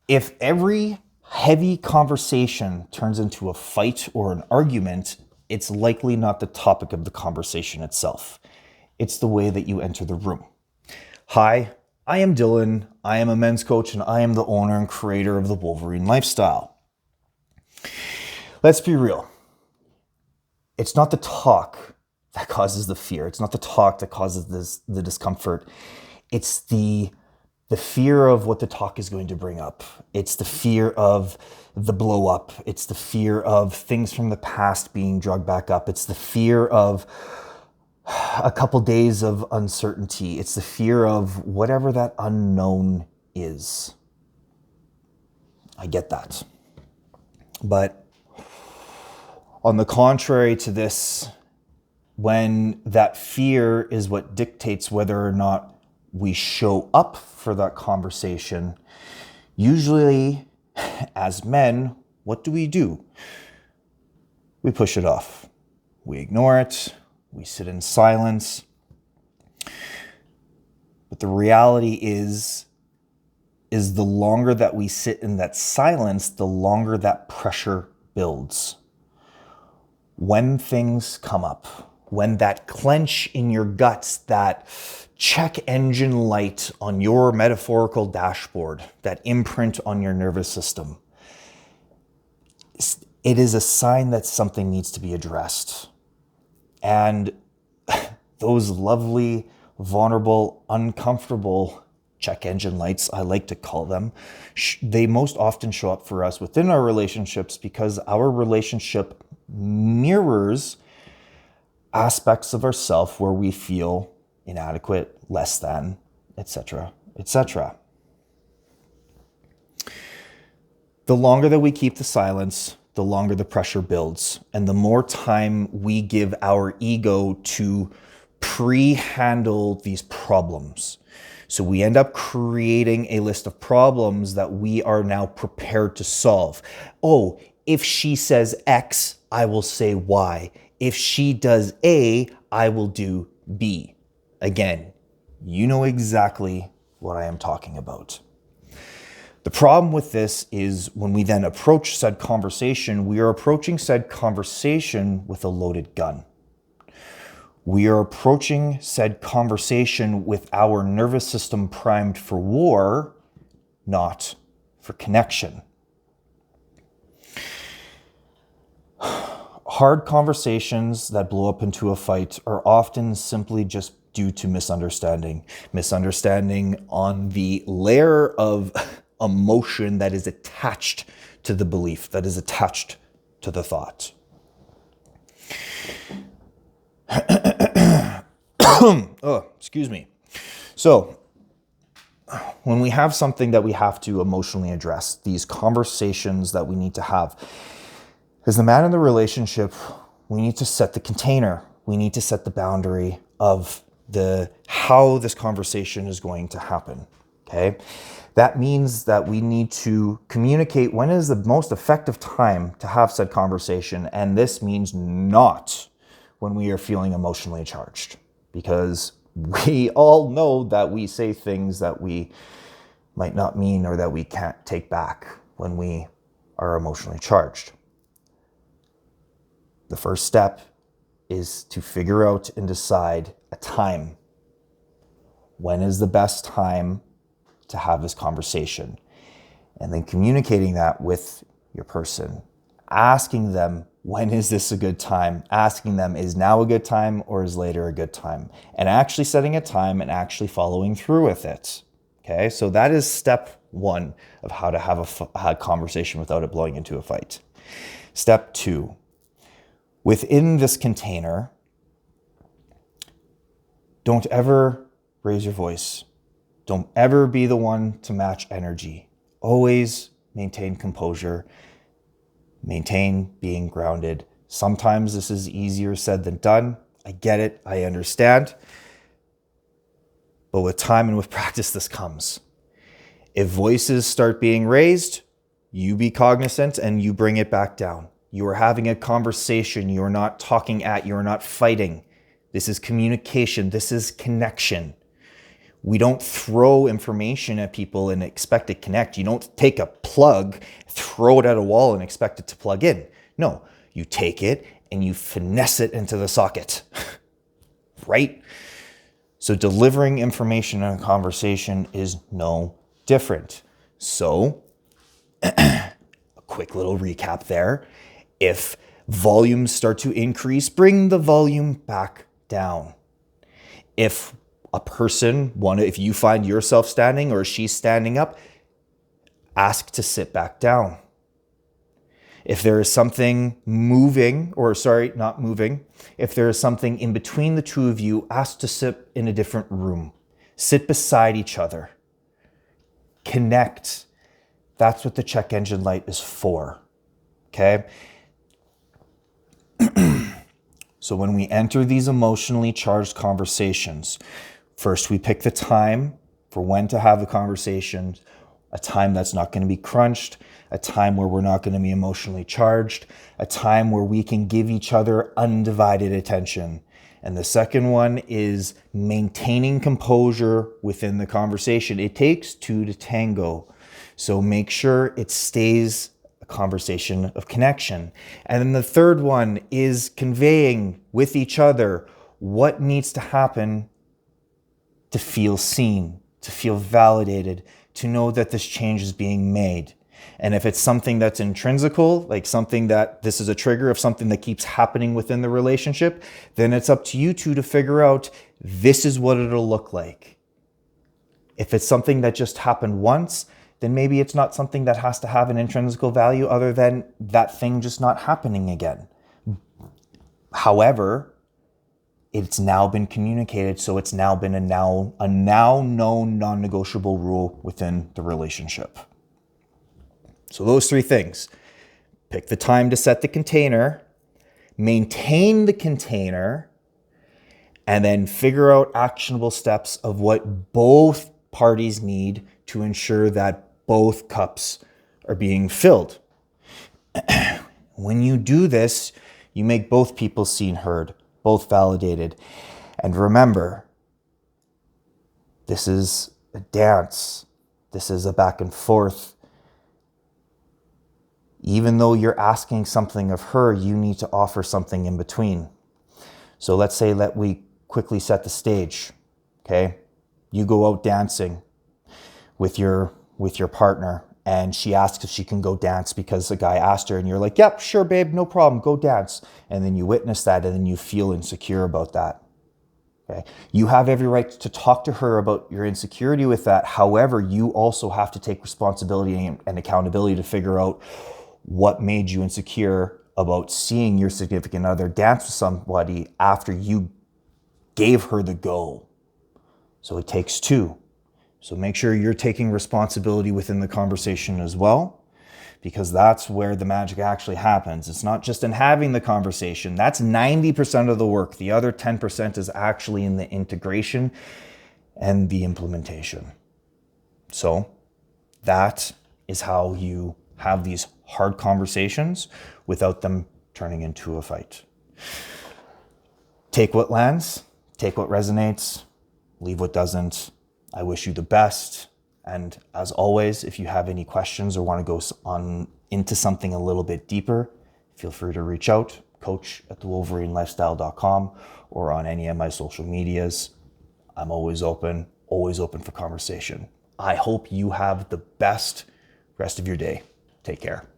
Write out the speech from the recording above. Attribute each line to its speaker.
Speaker 1: If every heavy conversation turns into a fight or an argument, it's likely not the topic of the conversation itself. It's the way that you enter the room. Hi, I am Dylan. I am a men's coach and I am the owner and creator of the Wolverine lifestyle. Let's be real. It's not the talk that causes the fear. It's not the talk that causes the discomfort. It's the fear of what the talk is going to bring up. It's the fear of the blow up. It's the fear of things from the past being dragged back up. It's the fear of a couple days of uncertainty. It's the fear of whatever that unknown is. I get that. But on the contrary to this, when that fear is what dictates whether or not we show up for that conversation, usually as men, what do? We push it off. We ignore it. We sit in silence. But the reality is the longer that we sit in that silence, the longer that pressure builds. When things come up, when that clench in your guts, that check engine light on your metaphorical dashboard, that imprint on your nervous system, it is a sign that something needs to be addressed. And those lovely, vulnerable, uncomfortable check engine lights, I like to call them, they most often show up for us within our relationships because our relationship mirrors aspects of ourselves where we feel inadequate, less than, etc., etc. The longer that we keep the silence, the longer the pressure builds, and the more time we give our ego to pre-handle these problems. So we end up creating a list of problems that we are now prepared to solve. Oh, if she says X, I will say Y. If she does A, I will do B. Again, you know exactly what I am talking about. The problem with this is when we then approach said conversation, we are approaching said conversation with a loaded gun. We are approaching said conversation with our nervous system primed for war, not for connection. Hard conversations that blow up into a fight are often simply just due to misunderstanding. Misunderstanding on the layer of emotion that is attached to the belief, that is attached to the thought. Oh, excuse me. So, when we have something that we have to emotionally address, these conversations that we need to have, as the man in the relationship, we need to set the container. We need to set the boundary of how this conversation is going to happen, okay? That means that we need to communicate when is the most effective time to have said conversation, and this means not when we are feeling emotionally charged, because we all know that we say things that we might not mean or that we can't take back when we are emotionally charged. The first step is to figure out and decide a time. When is the best time to have this conversation? And then communicating that with your person. Asking them, when is this a good time? Asking them, is now a good time or is later a good time? And actually setting a time and actually following through with it. Okay, so that is step one of how to have a conversation without it blowing into a fight. Step two, within this container, don't ever raise your voice. Don't ever be the one to match energy. Always maintain composure. Maintain being grounded. Sometimes this is easier said than done. I get it. I understand. But with time and with practice, this comes. If voices start being raised, you be cognizant and you bring it back down. You are having a conversation. You are not talking at, you are not fighting. This is communication. This is connection. We don't throw information at people and expect it to connect. You don't take a plug, throw it at a wall and expect it to plug in. No, you take it and you finesse it into the socket, right? So delivering information in a conversation is no different. So a quick little recap there. If volumes start to increase, bring the volume back down. If a person, if you find yourself standing or she's standing up, ask to sit back down. If there is something not moving, if there is something in between the two of you, ask to sit in a different room. Sit beside each other. Connect. That's what the check engine light is for. Okay? So when we enter these emotionally charged conversations, first we pick the time for when to have the conversation, a time that's not going to be crunched, a time where we're not going to be emotionally charged, a time where we can give each other undivided attention. And the second one is maintaining composure within the conversation. It takes two to tango. So make sure it stays a conversation of connection. And then the third one is conveying with each other what needs to happen to feel seen, to feel validated, to know that this change is being made. And if it's something that's intrinsical, like something that this is a trigger of something that keeps happening within the relationship, then it's up to you two to figure out this is what it'll look like. If it's something that just happened once, then maybe it's not something that has to have an intrinsical value other than that thing just not happening again. However, it's now been communicated, so it's now been a now known non-negotiable rule within the relationship. So those three things: pick the time to set the container, maintain the container, and then figure out actionable steps of what both parties need to ensure that both cups are being filled. When you do this, you make both people seen, heard, both validated. And remember, this is a dance. This is a back and forth. Even though you're asking something of her, you need to offer something in between. So let's say that we quickly set the stage, okay? You go out dancing with your partner, and she asks if she can go dance because the guy asked her, and you're like, yep, sure, babe, no problem, go dance. And then you witness that, and then you feel insecure about that. Okay? You have every right to talk to her about your insecurity with that. However, you also have to take responsibility and accountability to figure out what made you insecure about seeing your significant other dance with somebody after you gave her the go. So it takes two. So make sure you're taking responsibility within the conversation as well, because that's where the magic actually happens. It's not just in having the conversation. That's 90% of the work. The other 10% is actually in the integration and the implementation. So that is how you have these hard conversations without them turning into a fight. Take what lands, take what resonates, leave what doesn't. I wish you the best. And as always, if you have any questions or want to go on into something a little bit deeper, feel free to reach out, coach@thewolverinelifestyle.com, or on any of my social medias. I'm always open for conversation. I hope you have the best rest of your day. Take care.